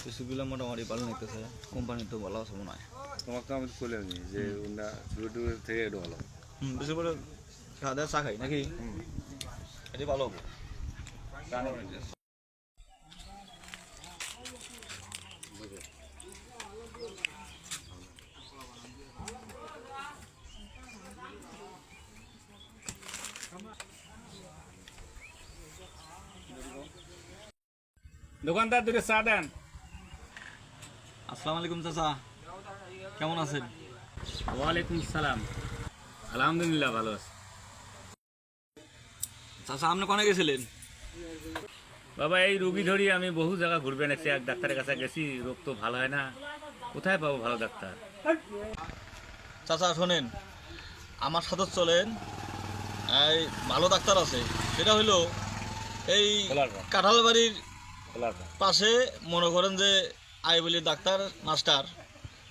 কিছুগুলো মোটামুটি ভালো নিতেছে, কোম্পানি তো ভালো আছে মনে হয়। তোমাকে আমি বলে নি যে ওনা ইউটিউবের থেকে একটু ভালো। বেশি করে খাওয়া দাওয়া চা খাই নাকি এটি ভালো হবো। দোকানদার দুটো চা দেন। আসসালামু আলাইকুম চাচা, কেমন আছেন? ওয়ালাইকুম সালাম, আলহামদুলিল্লাহ ভালো আছি। চাচা আপনি কোনে গেছিলেন? বাবা এই রোগী ধরি আমি বহু জায়গা ঘুরবে নেছি, এক ডাক্তারের কাছে গেছি, রোগ তো ভালো হয় না, কোথায় পাবো ভালো ডাক্তার? চাচা শোনেন, আমার সাথে চলেন, এই ভালো ডাক্তার আছে, সেটা হইলো এই কাঁঠাল বাড়ির পাশে মনে করেন যে আইবলির ডাক্তার মাস্টার,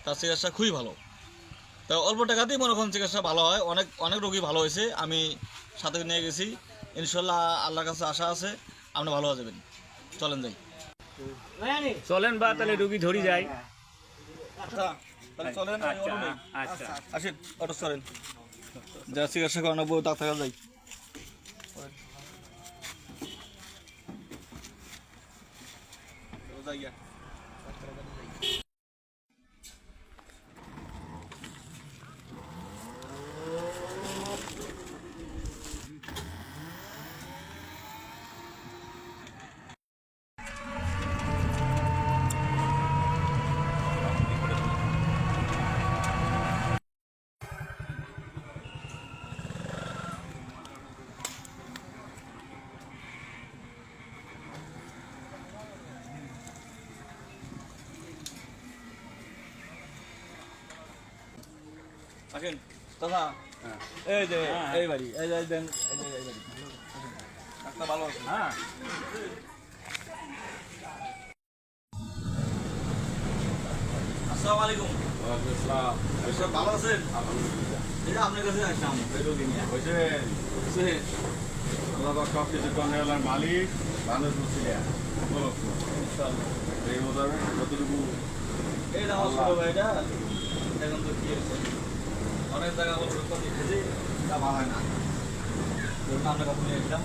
তার চিকিৎসা খুবই ভালো। তা অল্প টাকাতেই মনে করেন চিকিৎসা ভালো হয়, অনেক অনেক রোগী ভালো হয়েছে, আমি সাথে নিয়ে গেছি, ইনশাল্লাহ আল্লাহর কাছে আশা আছে আপনি ভালো হয়ে যাবেন। চলেন যাই। চলেন বা তাহলে রোগী ধরি যাই। তাহলে চলেন, আচ্ছা আসেন অটো চলেন, যা চিকিৎসা করানো ডাক্তার কাছে যাই। আসেন দাদা, এই যে এই বাড়ি, এই যে দেন, এই যে এই বাড়ি ডাক্তার ভালো আছে। হ্যাঁ আসসালামু আলাইকুম। সব ভালো আছেন? এই যে আপনার কাছে আসলাম এই রোগী নিয়ে। সব কিছু কর্নেলার মালিক মানুষ মুসলিয়া এই মোতাবেক যতটুকু এই যে আমার ছোট ভাইটা এখন তো কি হয়েছে, অনেক জায়গা বলতে দেখেছি, তা ভালো হয় না, আপনার কাছে নিয়ে আসলাম।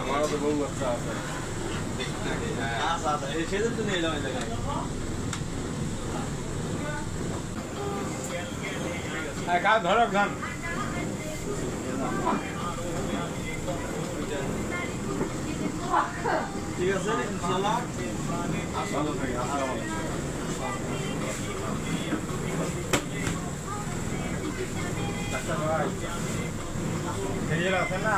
আমারও তো বহু বাচ্চা আছে। আচ্ছা আচ্ছা, এই সেদিন তো নিয়ে এলাম এই জায়গায়। ধরো গান। ঠিক আছে ইনশাল্লাহ। ভালো থাকি, আসসালামু আলাইকুম। ডাক্তার ভাই, আছেন না?